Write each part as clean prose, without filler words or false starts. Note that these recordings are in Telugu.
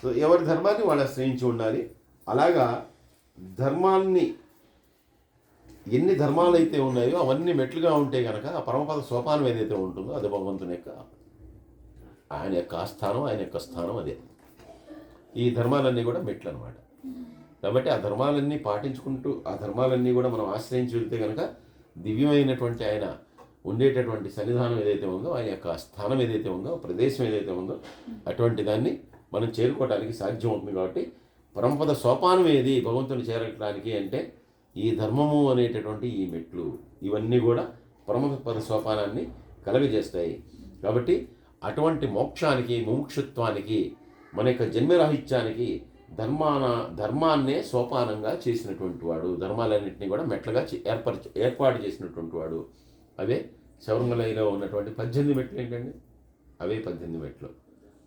సో ఎవరి ధర్మాన్ని వాళ్ళు ఆశ్రయించి ఉండాలి. అలాగా ధర్మాన్ని ఎన్ని ధర్మాలు అయితే ఉన్నాయో అవన్నీ మెట్లుగా ఉంటే కనుక ఆ పరమపద సోపానం ఏదైతే ఉంటుందో అది భగవంతుని యొక్క ఆయన యొక్క ఆస్థానం, ఆయన యొక్క స్థానం అదే. ఈ ధర్మాలన్నీ కూడా మెట్లు అనమాట. కాబట్టి ఆ ధర్మాలన్నీ పాటించుకుంటూ ఆ ధర్మాలన్నీ కూడా మనం ఆశ్రయించి వెళ్తే కనుక దివ్యమైనటువంటి ఆయన ఉండేటటువంటి సన్నిధానం ఏదైతే ఉందో, ఆయన యొక్క స్థానం ఏదైతే ఉందో, ప్రదేశం ఏదైతే ఉందో అటువంటి దాన్ని మనం చేరుకోవడానికి సాధ్యం అవుతుంది. కాబట్టి పరమపద సోపానం ఏది భగవంతుని చేరడానికి అంటే ఈ ధర్మము అనేటటువంటి ఈ మెట్లు ఇవన్నీ కూడా పరమపద సోపానాన్ని కలగజేస్తాయి. కాబట్టి అటువంటి మోక్షానికి, ముముక్షుత్వానికి, మన యొక్క జన్మరాహిత్యానికి ధర్మాన్నే సోపానంగా చేసినటువంటి వాడు, ధర్మాలన్నింటినీ కూడా మెట్లుగా ఏర్పాటు చేసినటువంటి వాడు. అవే శబరిమలలో ఉన్నటువంటి 18 మెట్లు ఏంటండి, అవే 18 మెట్లు.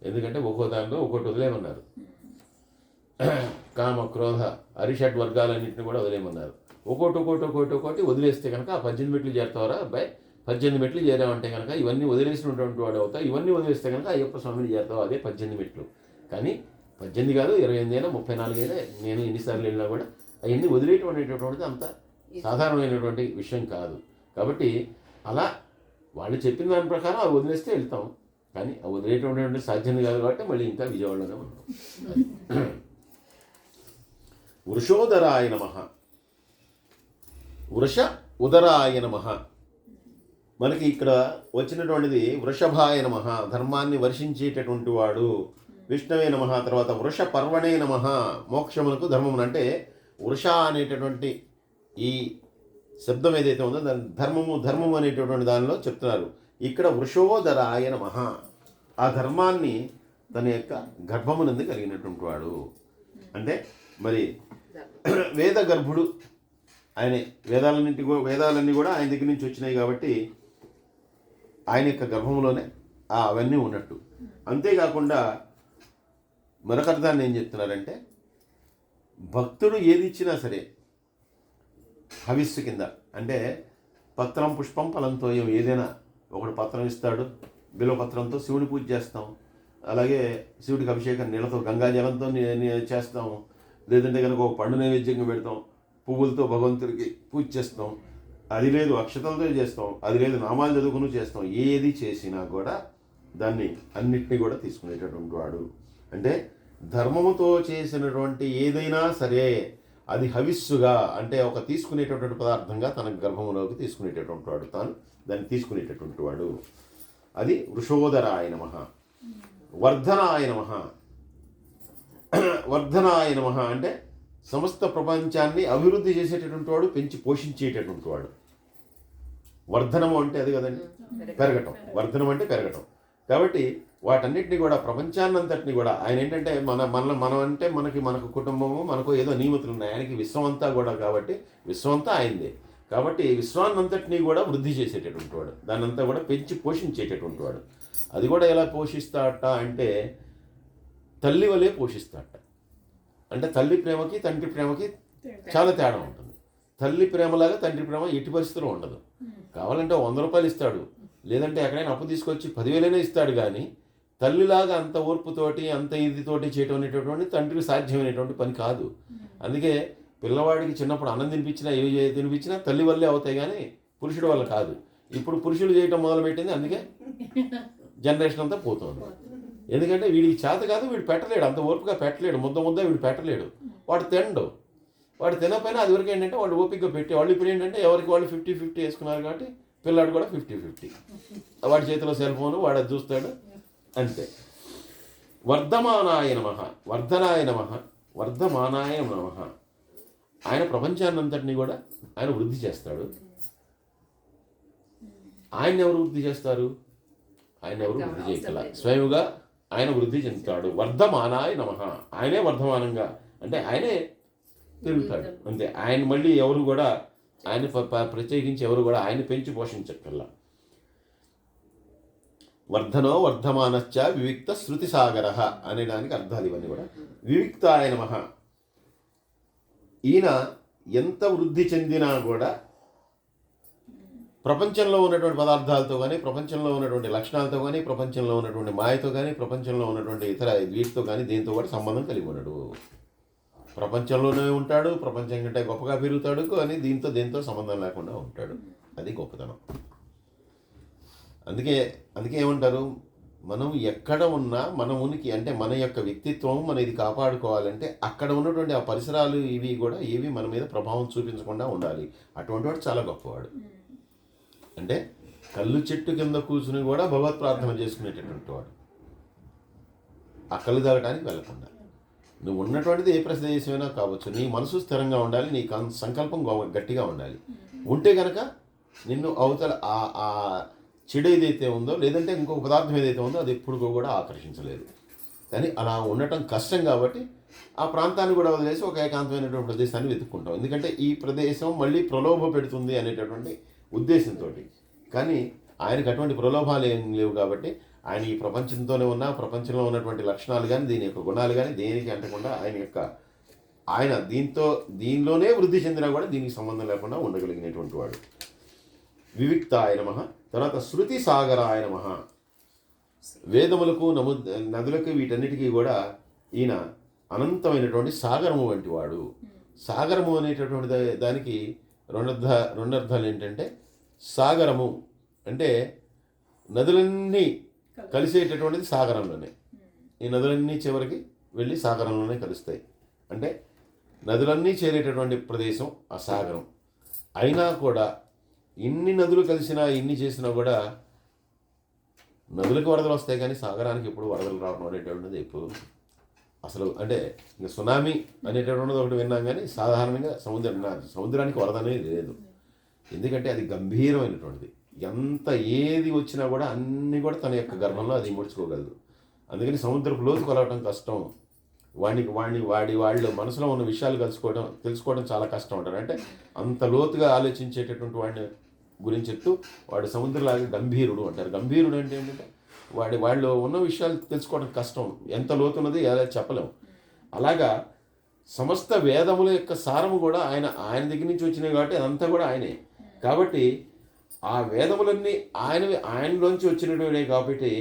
ఎందుకంటే ఒక్కో దానిలో ఒక్కోటి వదిలేమన్నారు. కామ, క్రోధ, అరిషడ్ వర్గాలన్నింటినీ కూడా వదిలేమన్నారు. ఒక్కోటి వదిలేస్తే కనుక ఆ 18 మెట్లు చేరుతావరా అబ్బాయి, 18 మెట్లు చేరామంటే కనుక ఇవన్నీ వదిలేసినటువంటి వాడు అవుతావు. ఇవన్నీ వదిలేస్తే కనుక అయ్యప్ప స్వామిని చేరుతావు. అదే 18 మెట్లు. కానీ 18 కాదు, 28 అయినా 34 అయినా నేను ఎన్నిసార్లు వెళ్ళినా కూడా అవన్నీ వదిలేయటం అనేటటువంటిది అంత సాధారణమైనటువంటి విషయం కాదు. కాబట్టి అలా వాళ్ళు చెప్పిన దాని ప్రకారం అవి వదిలేస్తే వెళ్తాం. కానీ అవి వదిలేయటం సాధ్యం కాదు. కాబట్టి మళ్ళీ ఇంకా విజయవాడలోనే ఉన్నాం. వృషోదరాయ నమః, వృష ఉదరాయ నమః. మనకి ఇక్కడ వచ్చినటువంటిది వృషభాయ నమః, ధర్మాన్ని వర్షించేటటువంటి వాడు. విష్ణవే నమః, తర్వాత వృష పర్వణే నమః, మోక్షమునకు ధర్మమును. అంటే వృష అనేటటువంటి ఈ శబ్దం ఏదైతే ఉందో దాని ధర్మము అనేటటువంటి దానిలో చెప్తున్నారు. ఇక్కడ వృషోదరాయ నమః, ఆ ధర్మాన్ని తన యొక్క గర్భమునందు కలిగినటువంటి వాడు. అంటే మరి వేద గర్భుడు ఆయనే. వేదాలన్నీ కూడా ఆయన దగ్గర నుంచి వచ్చినాయి కాబట్టి ఆయన యొక్క గర్భంలోనే అవన్నీ ఉన్నట్టు. అంతేకాకుండా మరొక అర్థాన్ని ఏం చెప్తున్నారంటే, భక్తుడు ఏది ఇచ్చినా సరే హవిస్సు కింద, అంటే పత్రం పుష్పం ఫలంతో ఏదైనా ఒకడు పత్రం ఇస్తాడు, బిల్వపత్రంతో శివుని పూజ చేస్తాం. అలాగే శివుడికి అభిషేకం నీళ్ళతో గంగాజలంతో చేస్తాం. లేదంటే కనుక ఒక పండు నైవేద్యంగా పెడతాం, పువ్వులతో భగవంతుడికి పూజ చేస్తాం. అది లేదు అక్షతలతో చేస్తాం, అది లేదు నామాలు చదువుకుని చేస్తాం. ఏది చేసినా కూడా దాన్ని అన్నిటినీ కూడా తీసుకునేటటువంటి వాడు. అంటే ధర్మముతో చేసినటువంటి ఏదైనా సరే అది హవిస్సుగా, అంటే ఒక తీసుకునేటటువంటి పదార్థంగా తన గర్భంలోకి తీసుకునేటటువంటి వాడు, తాను దాన్ని తీసుకునేటటువంటి వాడు. అది వృషోదరాయ నమః. వర్ధనాయ నమః, వర్ధనాయ నమః అంటే సమస్త ప్రపంచాన్ని అభివృద్ధి చేసేటటువంటి వాడు, పెంచి పోషించేటటువంటి వాడు. వర్ధనము అంటే అది కదండి, పెరగటం. వర్ధనం అంటే పెరగటం. కాబట్టి వాటన్నిటిని కూడా, ప్రపంచాన్నంతటిని కూడా ఆయన ఏంటంటే మనం అంటే మనకు కుటుంబము, మనకు ఏదో నియమితులు ఉన్నాయి. ఆయనకి విశ్వం అంతా కూడా, కాబట్టి విశ్వం అంతా ఆయనదే. కాబట్టి విశ్వాన్నంతటినీ కూడా వృద్ధి చేసేటటువంటి వాడు, దాన్నంతా కూడా పెంచి పోషించేటటువంటి వాడు. అది కూడా ఎలా పోషిస్తాడట అంటే తల్లి వలె పోషిస్తాడట. అంటే తల్లి ప్రేమకి తండ్రి ప్రేమకి చాలా తేడా ఉంటుంది. తల్లి ప్రేమలాగా తండ్రి ప్రేమ ఎట్టి పరిస్థితుల్లో ఉండదు. కావాలంటే 100 రూపాయలు ఇస్తాడు, లేదంటే ఎక్కడైనా అప్పు తీసుకొచ్చి 10,000 ఇస్తాడు. కానీ తల్లిలాగా అంత ఓర్పుతోటి అంత ఇదితోటి చేయటం అనేటటువంటి తండ్రికి సాధ్యమైనటువంటి పని కాదు. అందుకే పిల్లవాడికి చిన్నప్పుడు అన్నం తినిపించినా ఏవి తినిపించినా తల్లి వల్లే అవుతాయి, కానీ పురుషుడి వల్ల కాదు. ఇప్పుడు పురుషులు చేయటం మొదలుపెట్టింది, అందుకే జనరేషన్ అంతా పోతుంది. ఎందుకంటే వీడికి చేత కాదు, వీడు పెట్టలేడు, అంత ఓర్పుగా పెట్టలేడు, ముద్ద వీడు పెట్టలేడు, వాడు తినడు. వాడు తినకపోయినా అది వరకు ఏంటంటే వాళ్ళు ఓపికగా పెట్టేవాళ్ళు. ఇప్పుడు ఏంటంటే ఎవరికి వాళ్ళు 50-50 వేసుకున్నారు. కాబట్టి పిల్లాడు కూడా 50-50, వాడి చేతిలో సెల్ ఫోను, వాడు అది చూస్తాడు, అంతే. వర్ధమానాయ నమః, వర్ధనాయ నమః, వర్ధమానాయ నమః. ఆయన ప్రపంచాన్నంతటినీ కూడా ఆయన వృద్ధి చేస్తాడు. ఆయన ఎవరు వృద్ధి చేస్తారు? ఆయన ఎవరు వృద్ధి చేయగల, స్వయంగా ఆయన వృద్ధి చెందుతాడు. వర్ధమానాయ నమః, ఆయనే వర్ధమానంగా, అంటే ఆయనే పెరుగుతాడు, అంతే. ఆయన మళ్ళీ ఎవరు కూడా ఆయన ప్రత్యేకించి ఎవరు కూడా ఆయన పెంచి పోషించక్కర్లా. వర్ధనో వర్ధమానశ్చ వివిక్త శృతి సాగర అనే దానికి అర్థాలు ఇవన్నీ కూడా. వివిక్తాయ నమః, ఈయన ఎంత వృద్ధి చెందినా కూడా ప్రపంచంలో ఉన్నటువంటి పదార్థాలతో కానీ, ప్రపంచంలో ఉన్నటువంటి లక్షణాలతో కానీ, ప్రపంచంలో ఉన్నటువంటి మాయతో కానీ, ప్రపంచంలో ఉన్నటువంటి ఇతర వీటితో కానీ దేంతో కూడా సంబంధం కలిగి ఉండడు. ప్రపంచంలోనే ఉంటాడు, ప్రపంచం కంటే గొప్పగా పెరుగుతాడు, కానీ దేంతో సంబంధం లేకుండా ఉంటాడు. అది గొప్పతనం. అందుకే ఏమంటారు, మనం ఎక్కడ ఉన్నా మన ఉనికి అంటే మన యొక్క వ్యక్తిత్వం మన ఇది కాపాడుకోవాలంటే అక్కడ ఉన్నటువంటి ఆ పరిసరాలు ఇవి కూడా ఏవి మన మీద ప్రభావం చూపించకుండా ఉండాలి. అటువంటి వాడు చాలా గొప్పవాడు. అంటే కళ్ళు చెట్టు కింద కూర్చుని కూడా భగవత్ ప్రార్థన చేసుకునేటటువంటి వాడు. ఆ కళ్ళు తాగడానికి వెళ్ళకుండా నువ్వు ఉన్నటువంటిది ఏ ప్రదేశమైనా కావచ్చు, నీ మనసు స్థిరంగా ఉండాలి, నీ సంకల్పం గట్టిగా ఉండాలి. ఉంటే కనుక నిన్ను అవతల ఆ చెడు ఏదైతే ఉందో లేదంటే ఇంకొక పదార్థం ఏదైతే ఉందో అది ఎప్పుడు కూడా ఆకర్షించలేదు. కానీ అలా ఉండటం కష్టం కాబట్టి ఆ ప్రాంతాన్ని కూడా వదిలేసి ఒక ఏకాంతమైనటువంటి ప్రదేశాన్ని వెతుక్కుంటాం. ఎందుకంటే ఈ ప్రదేశం మళ్ళీ ప్రలోభ పెడుతుంది అనేటటువంటి ఉద్దేశంతో. కానీ ఆయనకు అటువంటి ప్రలోభాలు ఏం లేవు కాబట్టి ఆయన ఈ ప్రపంచంతోనే ఉన్న ప్రపంచంలో ఉన్నటువంటి లక్షణాలు కానీ దీని యొక్క గుణాలు కానీ దేనికి అంటకుండా ఆయన దీనిలోనే వృద్ధి చెందినా కూడా దీనికి సంబంధం లేకుండా ఉండగలిగినటువంటి వాడు. వివిక్తాయ నమః. తర్వాత శృతి సాగరాయ నమః. వేదములకు నదులకు వీటన్నిటికీ కూడా ఈయన అనంతమైనటువంటి సాగరము వంటి వాడు. సాగరము అనేటటువంటి దానికి రెండు అర్థాలు ఏంటంటే, సాగరము అంటే నదులన్నీ కలిసేటటువంటిది సాగరంలోనే. ఈ నదులన్నీ చివరికి వెళ్ళి సాగరంలోనే కలుస్తాయి. అంటే నదులన్నీ చేరేటటువంటి ప్రదేశం ఆ సాగరం. అయినా కూడా ఇన్ని నదులు కలిసినా ఇన్ని చేసినా కూడా నదులకు వరదలు వస్తాయి, కానీ సాగరానికి ఎప్పుడు వరదలు రావడం అనేటువంటిది ఎప్పుడు అసలు అంటే ఇంకా సునామీ అనేటటువంటిది ఒకటి విన్నాం, కానీ సాధారణంగా సముద్రానికి వరద అనేది లేదు. ఎందుకంటే అది గంభీరమైనటువంటిది. ఎంత ఏది వచ్చినా కూడా అన్నీ కూడా తన యొక్క గర్భంలో అది ముడుచుకోగలదు. అందుకని సముద్రపు లోతు కొలవటం కష్టం. వాళ్ళు మనసులో ఉన్న విషయాలు తెలుసుకోవడం చాలా కష్టం అంటారు. అంటే అంత లోతుగా ఆలోచించేటటువంటి వాడిని గురించి చెప్తూ వాడు సముద్రంలాగా గంభీరుడు అంటారు. గంభీరుడు అంటే ఏంటంటే వాళ్ళు ఉన్న విషయాలు తెలుసుకోవడం కష్టం, ఎంత లోతున్నది ఎలా చెప్పలేము. అలాగా సమస్త వేదముల యొక్క సారము కూడా ఆయన దగ్గర నుంచి వచ్చినాయి కాబట్టి అదంతా కూడా ఆయనే. కాబట్టి ఆ వేదములన్నీ ఆయనలోంచి వచ్చినటువంటి కాబట్టి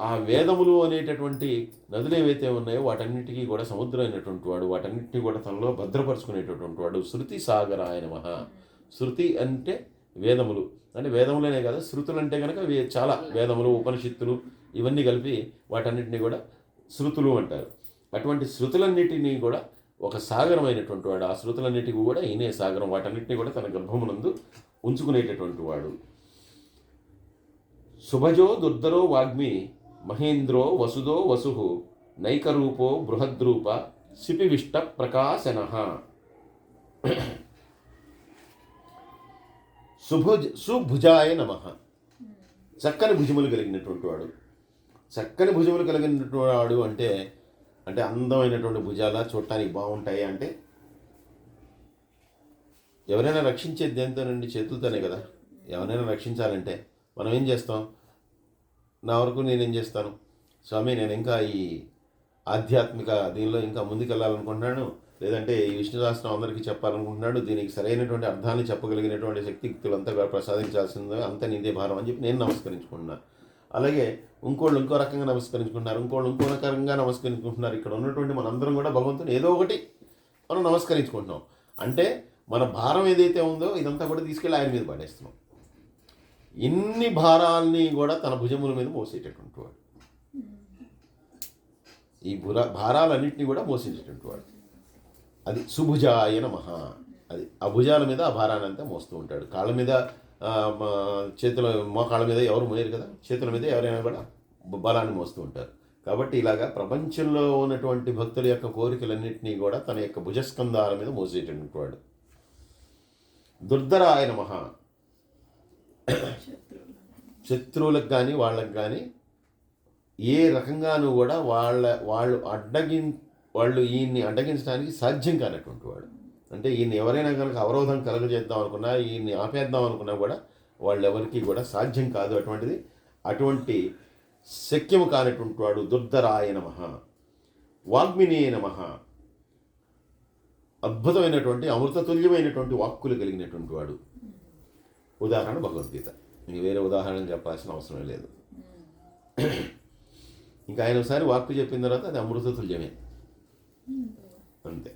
ఆ వేదములు అనేటటువంటి నదులు ఏవైతే ఉన్నాయో వాటన్నిటికీ కూడా సముద్రం అయినటువంటి వాడు, వాటన్నిటినీ కూడా తనలో భద్రపరుచుకునేటటువంటి వాడు. శృతి సాగరాయ నమః. శృతి అంటే వేదములు, అంటే వేదములనే కదా, శృతులు అంటే కనుక చాలా వేదములు ఉపనిషత్తులు ఇవన్నీ కలిపి వాటన్నిటినీ కూడా శృతులు అంటారు. అటువంటి శృతులన్నిటినీ కూడా ఒక సాగరమైనటువంటి వాడు. ఆ శృతులన్నిటికీ కూడా ఈయనే సాగరం. వాటన్నిటినీ కూడా తన గర్భమునందు ఉంచుకునేటటువంటి వాడు. శుభజో దుర్ధరో వాగ్మి మహేంద్రో వసుదో వసు నైకరూపో బృహద్రూప శిపివిష్ట ప్రకాశనః. సుభుజాయ నమః. చక్కని భుజములు కలిగినటువంటి వాడు. చక్కని భుజములు కలిగినటువంటి వాడు అంటే అందమైనటువంటి భుజాల చూడటానికి బాగుంటాయి. అంటే ఎవరైనా రక్షించేది దేంతోనండి? చేతులతోనే కదా. ఎవరైనా రక్షించాలంటే మనం ఏం చేస్తాం? నా వరకు నేనేం చేస్తాను, స్వామి నేను ఇంకా ఈ ఆధ్యాత్మిక దీనిలో ఇంకా ముందుకెళ్ళాలనుకుంటున్నాను, లేదంటే ఈ విష్ణు సహస్రం అందరికీ చెప్పాలనుకుంటున్నాడు, దీనికి సరైనటువంటి అర్థాన్ని చెప్పగలిగినటువంటి శక్తియుక్తులంతా కూడా ప్రసాదించాల్సిందే, అంత నీదే భారం అని చెప్పి నేను నమస్కరించుకుంటున్నాను. అలాగే ఇంకోళ్ళు ఇంకో రకంగా నమస్కరించుకుంటున్నారు, ఇంకోళ్ళు ఇంకో రకంగా నమస్కరించుకుంటున్నారు. ఇక్కడ ఉన్నటువంటి మనందరం కూడా భగవంతుని ఏదో ఒకటి మనం నమస్కరించుకుంటున్నాం. అంటే మన భారం ఏదైతే ఉందో ఇదంతా కూడా తీసుకెళ్ళి ఆయన మీద పడేస్తున్నాం. ఇన్ని భారాల్ని కూడా తన భుజముల మీద మోసేటటువంటి వాడు. ఈ భారాలన్నింటినీ కూడా మోసేటటువంటి వాడు. అది సుభుజాయ నమః. అది ఆ భుజాల మీద ఆ భారాన్ని అంతా మోస్తూ ఉంటాడు. కాళ్ళ మీద చేతుల మోకాళ్ళ మీద ఎవరు మోయరు కదా, చేతుల మీద ఎవరైనా కూడా బలాన్ని మోస్తూ ఉంటారు. కాబట్టి ఇలాగా ప్రపంచంలో ఉన్నటువంటి భక్తుల యొక్క కోరికలన్నింటినీ కూడా తన యొక్క భుజస్కంధాల మీద మోసేటటువంటి వాడు. దుర్ధరాయ నమః. శత్రువులకు కానీ వాళ్ళకి కానీ ఏ రకంగానూ కూడా వాళ్ళు ఈయన్ని అడ్డగించడానికి సాధ్యం కానటువంటి వాడు. అంటే ఈయన్ని ఎవరైనా కనుక అవరోధం కలుగజేద్దాం అనుకున్నా, ఈయన్ని ఆపేద్దాం అనుకున్నా కూడా వాళ్ళెవరికి కూడా సాధ్యం కాదు. అటువంటి శక్యము కానటువంటి వాడు. దుర్ధరాయ నమః. వాగ్మినే నమః. అద్భుతమైనటువంటి అమృతతుల్యమైనటువంటి వాక్కులు కలిగినటువంటి వాడు. ఉదాహరణ భగవద్గీత. ఇంక వేరే ఉదాహరణ చెప్పాల్సిన అవసరం లేదు. ఇంకా ఆయన ఒకసారి వాక్కు చెప్పిన తర్వాత అది అమృత తుల్యమే, అంతే.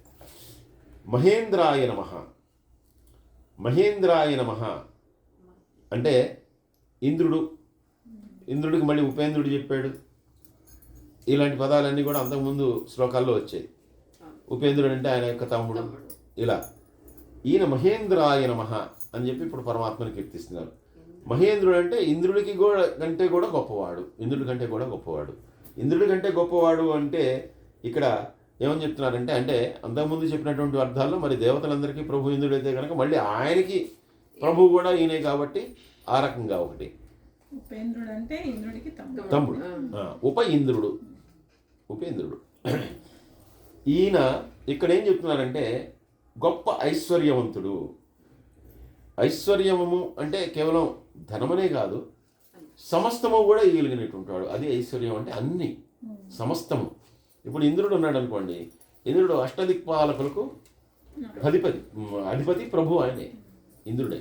మహేంద్రాయ నమః. మహేంద్రాయ నమః అంటే ఇంద్రుడికి మళ్ళీ ఉపేంద్రుడు చెప్పాడు. ఇలాంటి పదాలన్నీ కూడా అంతకుముందు శ్లోకాల్లో వచ్చాయి. ఉపేంద్రుడు అంటే ఆయన యొక్క తమ్ముడు. ఇలా ఈయన మహేంద్రాయ నమః అని చెప్పి ఇప్పుడు పరమాత్మని కీర్తిస్తున్నారు. మహేంద్రుడు అంటే ఇంద్రుడికి కంటే కూడా గొప్పవాడు. ఇంద్రుడి కంటే కూడా గొప్పవాడు. ఇంద్రుడి కంటే గొప్పవాడు అంటే ఇక్కడ ఏమని చెప్తున్నారంటే, అంటే అంతకుముందు చెప్పినటువంటి అర్థాల్లో మరి దేవతలందరికీ ప్రభు ఇంద్రుడు అయితే కనుక మళ్ళీ ఆయనకి ప్రభువు కూడా ఈయనే కాబట్టి ఆ రకంగా ఒకటి. ఉపేంద్రుడు అంటే ఇంద్రుడికి తమ్ముడు. ఉపేంద్రుడు. ఈయన ఇక్కడ ఏం చెప్తున్నారంటే గొప్ప ఐశ్వర్యవంతుడు. ఐశ్వర్యము అంటే కేవలం ధనమనే కాదు, సమస్తము కూడా ఇవ్వగలిగినటువంటి వాడు. అది ఐశ్వర్యం అంటే అన్ని సమస్తము. ఇప్పుడు ఇంద్రుడు ఉన్నాడు అనుకోండి, ఇంద్రుడు అష్టదిక్పాలకులకు అధిపతి ప్రభు ఆయనే, ఇంద్రుడే.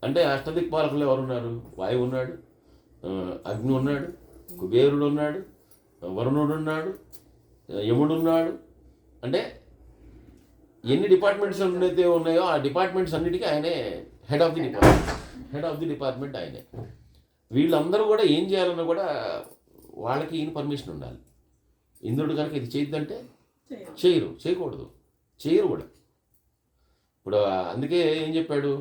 అంటే అష్టదిక్పాలకులు ఎవరున్నారు? వాయువు ఉన్నాడు, అగ్ని ఉన్నాడు, కుబేరుడు ఉన్నాడు, వరుణుడు ఉన్నాడు, యముడు ఉన్నాడు. అంటే ఎన్ని డిపార్ట్మెంట్స్ అయితే ఉన్నాయో ఆ డిపార్ట్మెంట్స్ అన్నిటికీ ఆయనే హెడ్ ఆఫ్ ది డిపార్ట్మెంట్ ఆయనే. వీళ్ళందరూ కూడా ఏం చేయాలన్నా కూడా వాళ్ళకి ఈయన పర్మిషన్ ఉండాలి. ఇంద్రుడు కనుక ఇది చేయొద్దంటే చేయకూడదు, చేయరు కూడా. ఇప్పుడు అందుకే ఏం చెప్పాడు,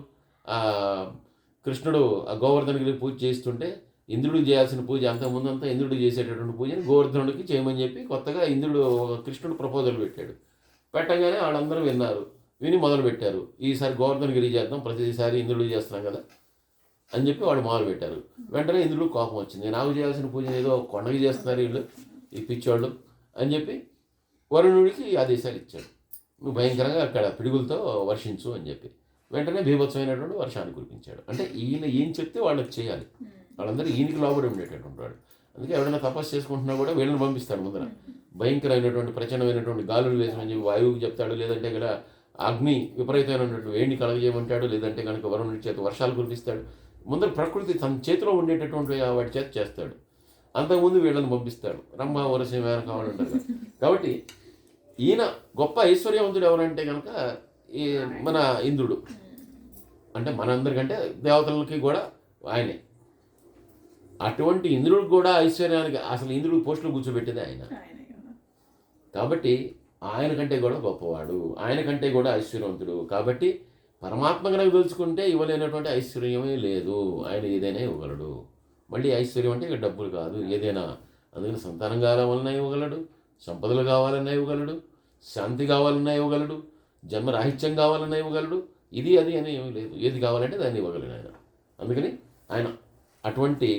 కృష్ణుడు ఆ గోవర్ధనగిరి పూజ చేస్తుంటే ఇంద్రుడికి చేయాల్సిన పూజ అంతకుముందంతా ఇంద్రుడు చేసేటటువంటి పూజని గోవర్ధనుడికి చేయమని చెప్పి కొత్తగా కృష్ణుడు ప్రపోజల్ పెట్టాడు. పెట్టగానే వాళ్ళందరూ విని మొదలు పెట్టారు. ఈసారి గోవర్ధనగిరి చేద్దాం, ప్రతిసారి ఇంద్రుడు చేస్తున్నాం కదా అని చెప్పి వాళ్ళు మొదలు పెట్టారు. వెంటనే ఇంద్రుడు కోపం వచ్చింది, నాకు చేయాల్సిన పూజ ఏదో కొండకి చేస్తున్నారు వీళ్ళు, ఈ పిచ్చోళ్ళు అని చెప్పి వరుణుడికి ఆదేశాలు ఇచ్చాడు. నువ్వు భయంకరంగా అక్కడ పిడుగులతో వర్షించు అని చెప్పి వెంటనే భీభత్సమైనటువంటి వర్షాన్ని కురిపించాడు. అంటే ఈయన ఏం చెప్తే వాళ్ళకి చేయాలి, వాళ్ళందరూ ఈయనకి లోబడి ఉండేటటువంటి వాడు. అందుకే ఎవరైనా తపస్సు చేసుకుంటున్నా కూడా వీళ్ళని పంపిస్తాడు. ముందర భయంకరమైనటువంటి ప్రచండమైనటువంటి గాలులు వేసమని చెప్పి వాయువుకి చెప్తాడు, లేదంటే ఇక్కడ అగ్ని విపరీతమైనటువంటి వేడిని కలగజేయమంటాడు, లేదంటే కనుక వరుణుడి చేత వర్షాలు కురిపిస్తాడు. ముందర ప్రకృతి తన చేతిలో ఉండేటటువంటి వాటి చేత చేస్తాడు. అంతకుముందు వీళ్ళని పంపిస్తాడు. రంభ వరసం వేర కావాలంటారు. కాబట్టి ఈయన గొప్ప ఐశ్వర్యవంతుడు ఎవరంటే కనుక మన ఇంద్రుడు. అంటే మనందరికంటే దేవతలకి కూడా ఆయనే. అటువంటి ఇంద్రుడికి కూడా ఐశ్వర్యానికి అసలు ఇంద్రుడు పోస్టులు కూర్చోబెట్టేది ఆయన. కాబట్టి ఆయన కంటే కూడా గొప్పవాడు, ఆయన కంటే కూడా ఐశ్వర్యవంతుడు. కాబట్టి పరమాత్మ కనుక తెలుసుకుంటే ఇవ్వలేనటువంటి ఐశ్వర్యమే లేదు. ఆయన ఏదైనా ఇవ్వగలడు. మళ్ళీ ఐశ్వర్యం అంటే ఇక డబ్బులు కాదు, ఏదైనా. అందుకని సంతానం కావాలన్నా ఇవ్వగలడు, సంపదలు కావాలన్నా ఇవ్వగలడు, శాంతి కావాలన్నా ఇవ్వగలడు, జన్మరాహిత్యం కావాలన్నా ఇవ్వగలడు. ఇది అది అని ఏమీ లేదు, ఏది కావాలంటే దాన్ని ఇవ్వగలడు ఆయన. అందుకని ఆయన అటువంటి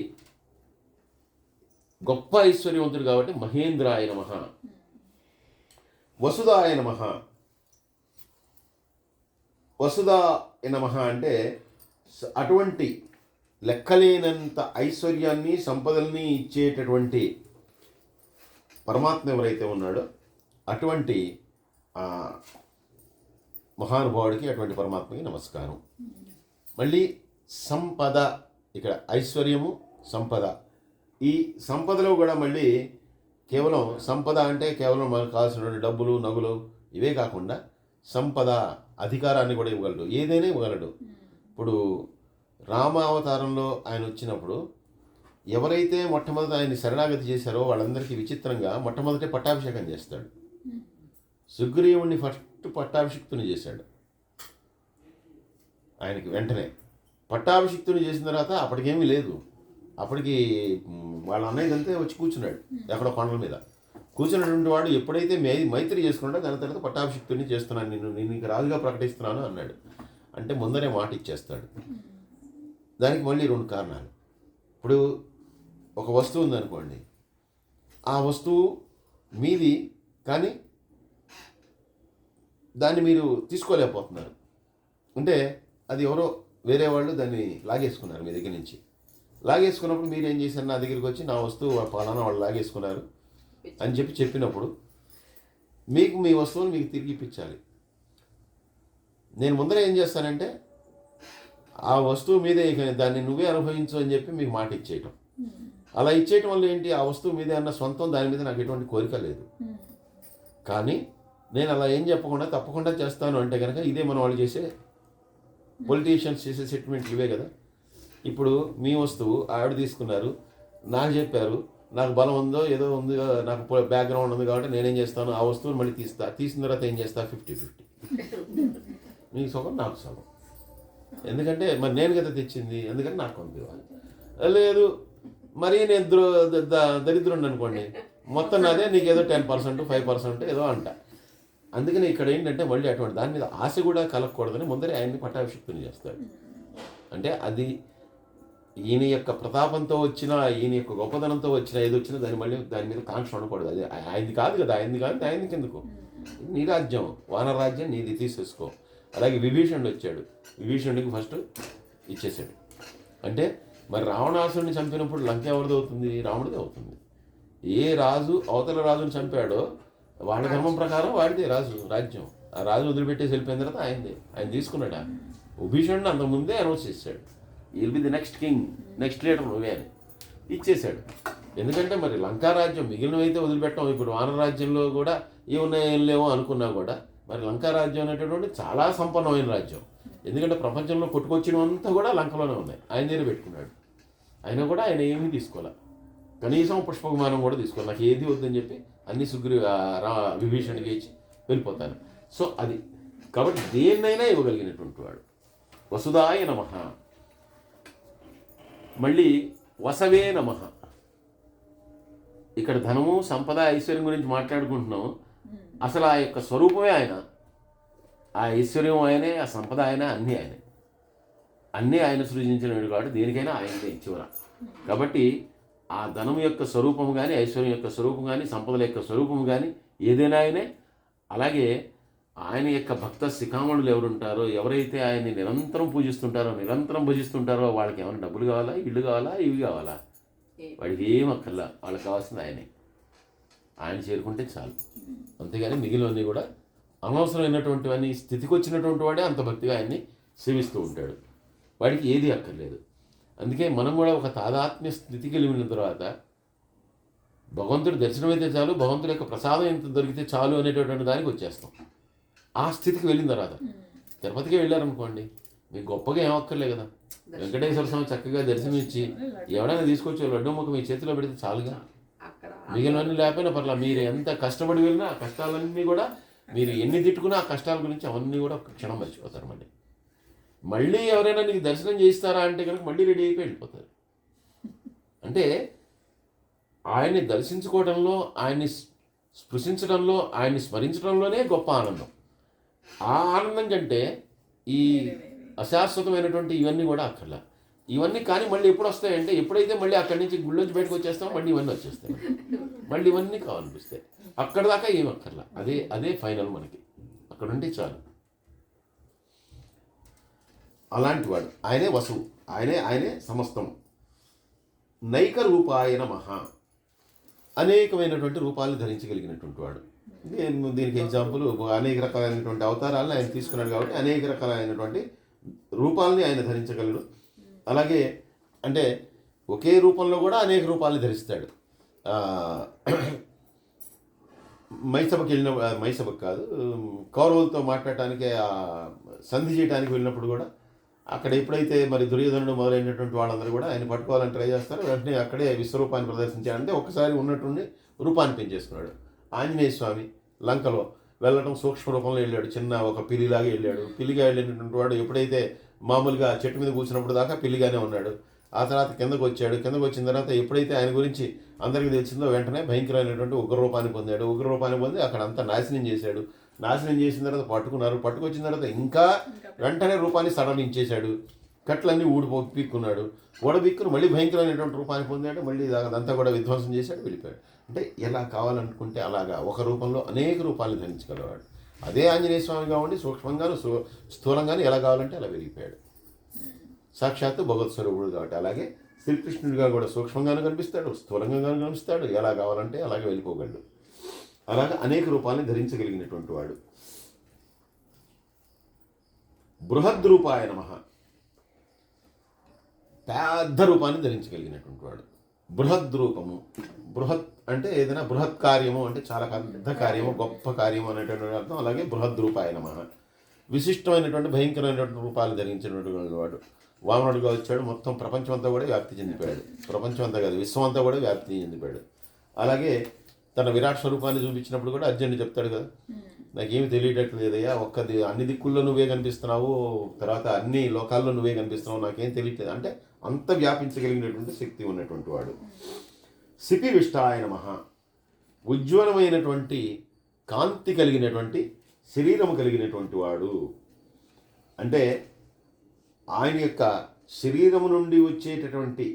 గొప్ప ఐశ్వర్యవంతుడు కాబట్టి మహేంద్రాయ నమః. వసుదాయ నమః. వసుదాయ నమః అంటే అటువంటి లెక్కలేనంత ఐశ్వర్యాన్ని సంపదల్ని ఇచ్చేటటువంటి పరమాత్మ ఎవరైతే ఉన్నాడో అటువంటి మహానుభావుడికి, అటువంటి పరమాత్మకి నమస్కారం. మళ్ళీ సంపద, ఇక్కడ ఐశ్వర్యము సంపద. ఈ సంపదలో కూడా మళ్ళీ కేవలం సంపద అంటే కేవలం మనకు కావాల్సినటువంటి డబ్బులు నగులు ఇవే కాకుండా సంపద అధికారాన్ని కూడా ఇవ్వగలడు, ఏదైనా ఇవ్వగలడు. ఇప్పుడు రామావతారంలో ఆయన వచ్చినప్పుడు ఎవరైతే మొట్టమొదట ఆయన్ని శరణాగతి చేశారో వాళ్ళందరికీ విచిత్రంగా మొట్టమొదటి పట్టాభిషేకం చేస్తాడు. సుగ్రీవుణ్ణి ఫస్ట్ పట్టాభిషిక్తుని చేశాడు. ఆయనకి వెంటనే పట్టాభిషిక్తుని చేసిన తర్వాత అప్పటికేమీ లేదు. అప్పటికి వాళ్ళ అన్నయ్య అంతే వచ్చి కూర్చున్నాడు ఎక్కడో కొండల మీద. కూర్చున్నటువంటి వాడు ఎప్పుడైతే మైత్రి చేసుకున్నాడో దాని తర్వాత పట్టాభిషిక్తుని చేస్తున్నాను, నేను నీకు రాజుగా ప్రకటిస్తున్నాను అన్నాడు. అంటే ముందరే మాట ఇచ్చేస్తాడు. దానికి మళ్ళీ రెండు కారణాలు. ఇప్పుడు ఒక వస్తువు ఉందనుకోండి, ఆ వస్తువు మీది కానీ దాన్ని మీరు తీసుకోలేకపోతున్నారు. అంటే అది ఎవరో వేరే వాళ్ళు దాన్ని లాగేసుకున్నారు మీ దగ్గర నుంచి. లాగేసుకున్నప్పుడు మీరు ఏం చేశారు, నా దగ్గరికి వచ్చి నా వస్తువు పలానా వాళ్ళు లాగేసుకున్నారు అని చెప్పినప్పుడు మీకు మీ వస్తువుని మీకు తిరిగి ఇప్పించాలి. నేను ముందర ఏం చేస్తానంటే ఆ వస్తువు మీదే ఇక దాన్ని నువ్వే అనుభవించు అని చెప్పి మీకు మాట ఇచ్చేయటం. అలా ఇచ్చేయటం వల్ల ఏంటి, ఆ వస్తువు మీదే అన్న సొంతం, దాని మీద నాకు ఎటువంటి కోరిక లేదు. కానీ నేను అలా ఏం చెప్పకుండా తప్పకుండా చేస్తాను అంటే కనుక ఇదే మన వాళ్ళు చేసే పొలిటీషియన్స్ చేసే సెటిల్మెంట్లు ఇవే కదా. ఇప్పుడు మీ వస్తువు ఆవిడ తీసుకున్నారు, నాకు చెప్పారు, నాకు బలం ఉందో ఏదో ఉంది, నాకు బ్యాక్గ్రౌండ్ ఉంది కాబట్టి నేనేం చేస్తాను, ఆ వస్తువుని మళ్ళీ తీసిన తర్వాత ఏం చేస్తా 50-50, నీకు సగం నాకు సగం. ఎందుకంటే మరి నేను కదా తెచ్చింది, ఎందుకంటే నాకు పంపివ్వాలి. లేదు మరీ నేను దరిద్రుండి అనుకోండి, మొత్తం నాదే, నీకు ఏదో 10%, 5% ఏదో అంట. అందుకని ఇక్కడ ఏంటంటే మళ్ళీ అటువంటి దాని మీద ఆశ కూడా కలగకూడదని ముందరే ఆయన్ని పట్టాభిషిక్తుని చేస్తాడు. అంటే అది ఈయన యొక్క ప్రతాపంతో వచ్చిన, ఈయన యొక్క గొప్పదనంతో వచ్చిన ఏది వచ్చినా దాని మీద కాంక్ష ఉండకూడదు. అది ఆయనది కాదు కదా, ఆయనకి ఎందుకు, నీ రాజ్యం, వానరాజ్యం నీది, తీసేసుకో. అలాగే విభీషణుడు వచ్చాడు, విభీషణుడికి ఫస్ట్ ఇచ్చేసాడు. అంటే మరి రావణాసురుని చంపినప్పుడు లంక ఎవరిది అవుతుంది, రాముడిది అవుతుంది. ఏ రాజు అవతల రాజుని చంపాడో వాళ్ళ ధర్మం ప్రకారం వాడిదే రాజ్యం. ఆ రాజు వదిలిపెట్టేసి వెళ్ళిపోయిన తర్వాత ఆయన తీసుకున్నాడు. విభీషణుడు అంతకుముందే అనౌన్స్ చేశాడు, will be the next king, next leader నువ్వే అని ఇచ్చేశాడు. ఎందుకంటే మరి లంకా రాజ్యం మిగిలినవైతే వదిలిపెట్టాం. ఇప్పుడు వానరాజ్యంలో కూడా ఏమున్నాయో ఏం లేవో అనుకున్నా కూడా మరి లంకా రాజ్యం అనేటటువంటి చాలా సంపన్నమైన రాజ్యం. ఎందుకంటే ప్రపంచంలో కొట్టుకొచ్చినవంతా కూడా లంకలోనే ఉన్నాయి, ఆయన దగ్గర పెట్టుకున్నాడు. అయినా కూడా ఆయన ఏమీ తీసుకోవాలి, కనీసం పుష్ప విమానం కూడా తీసుకోవాలి. నాకు ఏది వద్దని చెప్పి అన్ని విభీషణుడికి ఇచ్చి వెళ్ళిపోతాను. సో అది కాబట్టి దేన్నైనా ఇవ్వగలిగినటువంటి వాడు. వసుదాయ నమః. మళ్ళీ వసవే నమః. ఇక్కడ ధనము, సంపద, ఐశ్వర్యం గురించి మాట్లాడుకుంటున్నాం. అసలు ఆ యొక్క స్వరూపమే ఆయన. ఆ ఐశ్వర్యం ఆయనే, ఆ సంపద ఆయన, అన్నీ ఆయన సృజించినవి కాబట్టి దేనికైనా ఆయనదే ఇచ్చేవరా. కాబట్టి ఆ ధనం యొక్క స్వరూపం కానీ, ఐశ్వర్యం యొక్క స్వరూపం కానీ, సంపదల యొక్క స్వరూపం కానీ ఏదైనా ఆయనే. అలాగే ఆయన యొక్క భక్త శిఖామణులు ఎవరుంటారో, ఎవరైతే ఆయన్ని నిరంతరం పూజిస్తుంటారో, నిరంతరం భజిస్తుంటారో, వాళ్ళకి ఏమైనా డబ్బులు కావాలా, ఇల్లు కావాలా, ఇవి కావాలా, వాడికి ఏం అక్కర్లా. వాళ్ళకి కావాల్సింది ఆయన చేరుకుంటే చాలు. అంతేగాని మిగిలినవన్నీ కూడా అనవసరమైనటువంటివన్నీ, స్థితికి వచ్చినటువంటి వాడే అంత భక్తిగా ఆయన్ని సేవిస్తూ ఉంటాడు. వాడికి ఏది అక్కర్లేదు. అందుకే మనం కూడా ఒక తాదాత్మ్య స్థితికి వెళ్ళిన తర్వాత భగవంతుడి దర్శనమైతే చాలు, భగవంతుడి యొక్క ప్రసాదం ఎంత దొరికితే చాలు అనేటటువంటి దానికి వచ్చేస్తాం. ఆ స్థితికి వెళ్ళిన తర్వాత తిరుపతికి వెళ్ళారనుకోండి, మీకు గొప్పగా ఏమక్కర్లే కదా. వెంకటేశ్వర స్వామి చక్కగా దర్శనం ఇచ్చి ఎవడైనా తీసుకొచ్చి లడ్డూ ముక్క మీ చేతిలో పెడితే చాలుగా. మిగిలినవన్నీ లేకపోయినా పర్లా. మీరు ఎంత కష్టపడి వెళ్ళినా ఆ కష్టాలన్నీ కూడా, మీరు ఎన్ని తిట్టుకున్నా ఆ కష్టాల గురించి అవన్నీ కూడా ఒక క్షణం మర్చిపోతారు. మళ్ళీ ఎవరైనా నీకు దర్శనం చేయిస్తారా అంటే కనుక మళ్ళీ రెడీ అయిపోయి వెళ్ళిపోతారు. అంటే ఆయన్ని దర్శించుకోవడంలో, ఆయన్ని స్పృశించడంలో, ఆయన్ని స్మరించడంలోనే గొప్ప ఆనందం. ఆ ఆనందం కంటే ఈ అశాశ్వతమైనటువంటి ఇవన్నీ కూడా అక్కర్లా. ఇవన్నీ కానీ మళ్ళీ ఎప్పుడు వస్తాయంటే, ఎప్పుడైతే మళ్ళీ అక్కడి నుంచి గుళ్ళొంచి బయటకు వచ్చేస్తామో మళ్ళీ ఇవన్నీ వచ్చేస్తాయి. మళ్ళీ ఇవన్నీ కావాలనిపిస్తాయి. అక్కడ దాకా ఏం అక్కర్లా. అదే ఫైనల్. మనకి అక్కడ ఉంటే చాలు. అలాంటి వాడు ఆయనే వసువు, ఆయనే సమస్తం. నైక రూపాయ నమః. అనేకమైనటువంటి రూపాలను ధరించగలిగినటువంటి వాడు. దీనికి ఎగ్జాంపుల్ అనేక రకాలైనటువంటి అవతారాలను ఆయన తీసుకున్నాడు కాబట్టి అనేక రకాలైనటువంటి రూపాలని ఆయన ధరించగలడు. అలాగే అంటే ఒకే రూపంలో కూడా అనేక రూపాలని ధరిస్తాడు. మైసభకు కాదు, కౌరవులతో మాట్లాడటానికి, సంధి చేయడానికి వెళ్ళినప్పుడు కూడా అక్కడ ఎప్పుడైతే మరి దుర్యోధనుడు మొదలైనటువంటి వాళ్ళందరూ కూడా ఆయన పట్టుకోవాలని ట్రై చేస్తారు. వెంటనే అక్కడే విశ్వరూపాన్ని ప్రదర్శించాడంటే ఒక్కసారి ఉన్నటువంటి రూపాన్ని పెంచేసుకున్నాడు. ఆంజనేయ స్వామి లంకలో వెళ్ళడం సూక్ష్మ రూపంలో వెళ్ళాడు, చిన్న ఒక పిల్లిలాగా వెళ్ళాడు. పిల్లిగా వెళ్ళినటువంటి వాడు ఎప్పుడైతే మామూలుగా చెట్టు మీద కూర్చున్నప్పుడు దాకా పిల్లిగానే ఉన్నాడు. ఆ తర్వాత కిందకు వచ్చాడు. కిందకు వచ్చిన తర్వాత ఎప్పుడైతే ఆయన గురించి అందరికీ తెలిసిందో వెంటనే భయంకరమైనటువంటి ఉగ్రరూపాన్ని పొందాడు. ఉగ్రరూపాన్ని పొంది అక్కడ అంతా నాశనం చేశాడు. నాశనం చేసిన తర్వాత పట్టుకొచ్చిన తర్వాత ఇంకా వెంటనే రూపాన్ని సడలించేశాడు. కట్లన్నీ పీక్కున్నాడు. ఊడబిక్కుని మళ్ళీ భయంకరమైనటువంటి రూపాన్ని పొందాడు. మళ్ళీ అదంతా కూడా విధ్వంసం చేశాడు, వెళ్ళిపోయాడు. అంటే ఎలా కావాలనుకుంటే అలాగా ఒక రూపంలో అనేక రూపాలను ధరించగలవాడు. అదే ఆంజనేయ స్వామిగా ఉండి సూక్ష్మంగాను స్థూలంగాను ఎలా కావాలంటే అలా వెలిగిపోయాడు. సాక్షాత్తు భగవత్ స్వరూపుడు కాబట్టి అలాగే శ్రీకృష్ణుడిగా కూడా సూక్ష్మంగాను కనిపిస్తాడు, స్థూలంగా కనిపిస్తాడు. ఎలా కావాలంటే అలాగే వెళ్ళిపోగలడు. అలాగే అనేక రూపాలని ధరించగలిగినటువంటి వాడు. బృహద్రూపాయ నమః. పెద్ద రూపాన్ని ధరించగలిగినటువంటి వాడు. బృహద్ రూపము, బృహత్ అంటే ఏదైనా బృహత్ కార్యము అంటే చాలా పెద్ద కార్యము, గొప్ప కార్యము అనేటువంటి అర్థం. అలాగే బృహద్ రూపాయ నమః. విశిష్టమైనటువంటి భయంకరమైనటువంటి రూపాలు ధరించినటువంటి వాడు. వామనుడిగా వచ్చాడు, మొత్తం ప్రపంచం అంతా కూడా వ్యాప్తి చెందిపోయాడు. ప్రపంచం అంతా కాదు, విశ్వం అంతా కూడా వ్యాప్తి చెందిపోయాడు. అలాగే తన విరాట్ స్వరూపాన్ని చూపించినప్పుడు కూడా అర్జునుడు చెప్తాడు కదా, నాకేమి తెలియటట్లేదయ్యా, ఒక్కది అన్ని దిక్కుల్లో నువ్వే కనిపిస్తున్నావు, తర్వాత అన్ని లోకాల్లో నువ్వే కనిపిస్తున్నావు, నాకేం తెలియట్లేదు అంటే అంత వ్యాపించగలిగినటువంటి శక్తి ఉన్నటువంటి వాడు. సిపి విష్టాయ నమః. ఉజ్వలమైనటువంటి కాంతి కలిగినటువంటి శరీరము కలిగినటువంటి వాడు. అంటే ఆయన యొక్క శరీరము నుండి వచ్చేటటువంటి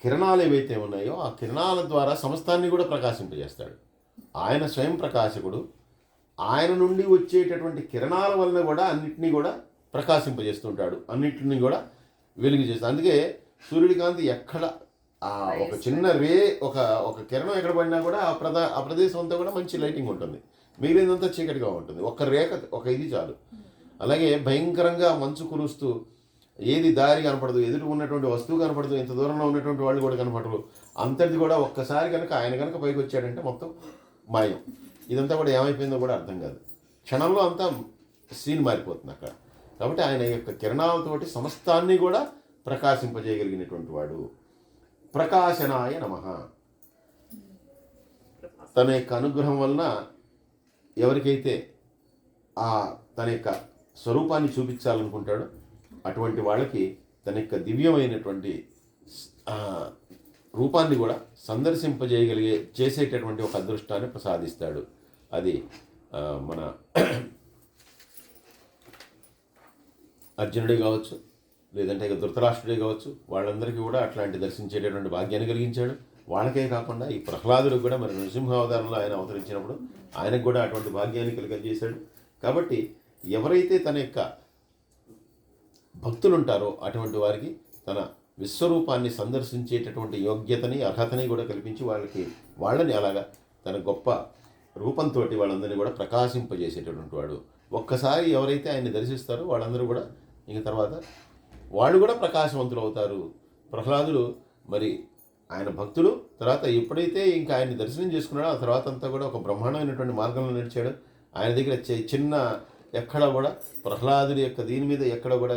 కిరణాలు ఏవైతే ఉన్నాయో ఆ కిరణాల ద్వారా సమస్తాన్ని కూడా ప్రకాశింపజేస్తాడు. ఆయన స్వయం ప్రకాశకుడు. ఆయన నుండి వచ్చేటటువంటి కిరణాల వలన కూడా అన్నిటినీ కూడా ప్రకాశింపజేస్తుంటాడు, అన్నిటిని కూడా వెలుగు చేస్తాడు. అందుకే సూర్యుడి కాంతి ఎక్కడ ఒక చిన్న రే ఒక కిరణం ఎక్కడ పడినా కూడా ఆ ప్రదేశం అంతా కూడా మంచి లైటింగ్ ఉంటుంది, మిగిలినంతా చీకటిగా ఉంటుంది. ఒక రేఖ ఒక ఇది చాలు. అలాగే భయంకరంగా మంచు కురుస్తూ ఏది దారి కనపడదు, ఎదురు ఉన్నటువంటి వస్తువు కనపడదు, ఇంత దూరంలో ఉన్నటువంటి వాళ్ళు కూడా కనపడరు. అంతటిది కూడా ఒక్కసారి కనుక ఆయన కనుక పైకి వచ్చాడంటే మొత్తం మాయం. ఇదంతా కూడా ఏమైపోయిందో కూడా అర్థం కాదు, క్షణంలో అంతా సీన్ మారిపోతుంది అక్కడ. కాబట్టి ఆయన యొక్క కిరణాలతోటి సమస్తాన్ని కూడా ప్రకాశింపజేయగలిగినటువంటి వాడు. ప్రకాశనాయ నమః. తన యొక్క అనుగ్రహం వలన ఎవరికైతే తన యొక్క స్వరూపాన్ని చూపించాలనుకుంటాడో అటువంటి వాళ్ళకి తన యొక్క దివ్యమైనటువంటి రూపాన్ని కూడా చేసేటటువంటి ఒక అదృష్టాన్ని ప్రసాదిస్తాడు. అది మన అర్జునుడే కావచ్చు, లేదంటే ఇక ధృతరాష్ట్రుడే కావచ్చు, వాళ్ళందరికీ కూడా అట్లాంటి దర్శించేటటువంటి భాగ్యాన్ని కలిగించాడు. వాళ్ళకే కాకుండా ఈ ప్రహ్లాదుడికి కూడా మరి నృసింహావతారంలో ఆయన అవతరించినప్పుడు ఆయనకు కూడా అటువంటి భాగ్యాన్ని కలిగజేశాడు. కాబట్టి ఎవరైతే తన యొక్క భక్తులు ఉంటారో అటువంటి వారికి తన విశ్వరూపాన్ని సందర్శించేటటువంటి యోగ్యతని అర్హతని కూడా కల్పించి వాళ్ళని అలాగా తన గొప్ప రూపంతో వాళ్ళందరినీ కూడా ప్రకాశింపజేసేటటువంటి వాడు. ఒక్కసారి ఎవరైతే ఆయన్ని దర్శిస్తారో వాళ్ళందరూ కూడా ఇంక తర్వాత వాళ్ళు కూడా ప్రకాశవంతులు అవుతారు. ప్రహ్లాదుడు మరి ఆయన భక్తుడు, తర్వాత ఎప్పుడైతే ఇంకా ఆయన్ని దర్శనం చేసుకున్నాడో ఆ తర్వాత అంతా కూడా ఒక బ్రహ్మాండమైనటువంటి మార్గంలో నడిచాడు. ఆయన దగ్గర చిన్న ఎక్కడ కూడా ప్రహ్లాదుడి యొక్క దీని మీద ఎక్కడ కూడా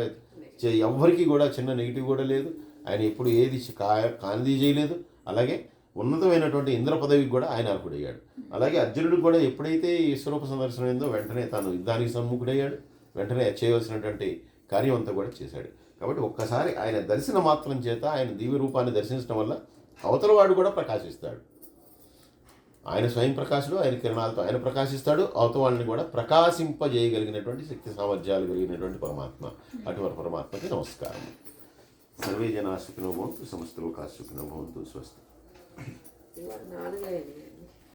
ఎవ్వరికి కూడా చిన్న నెగిటివ్ కూడా లేదు. ఆయన ఎప్పుడు ఏది కానిది చేయలేదు. అలాగే ఉన్నతమైనటువంటి ఇంద్ర పదవికి కూడా ఆయన అర్హుడయ్యాడు. అలాగే అర్జునుడికి కూడా ఎప్పుడైతే ఈ స్వరూప సందర్శనం అయిందో వెంటనే తాను యుద్ధానికి సన్ముఖుడయ్యాడు, వెంటనే చేయవలసినటువంటి కార్యం అంతా కూడా చేశాడు. కాబట్టి ఒక్కసారి ఆయన దర్శన మాత్రం చేత ఆయన దివ్య రూపాన్ని దర్శించడం వల్ల అవతల వాడు కూడా ప్రకాశిస్తాడు. ఆయన స్వయం ప్రకాశుడు, ఆయన కిరణాలతో ఆయన ప్రకాశిస్తాడు, అవతల వాళ్ళని కూడా ప్రకాశింపజేయగలిగినటువంటి శక్తి సామర్థ్యాలు కలిగినటువంటి పరమాత్మ. అటువంటి పరమాత్మకి నమస్కారం. సర్వే జనా సుఖినో భవంతు, సమస్త లోకా సుఖినో భవంతు. స్వస్తి.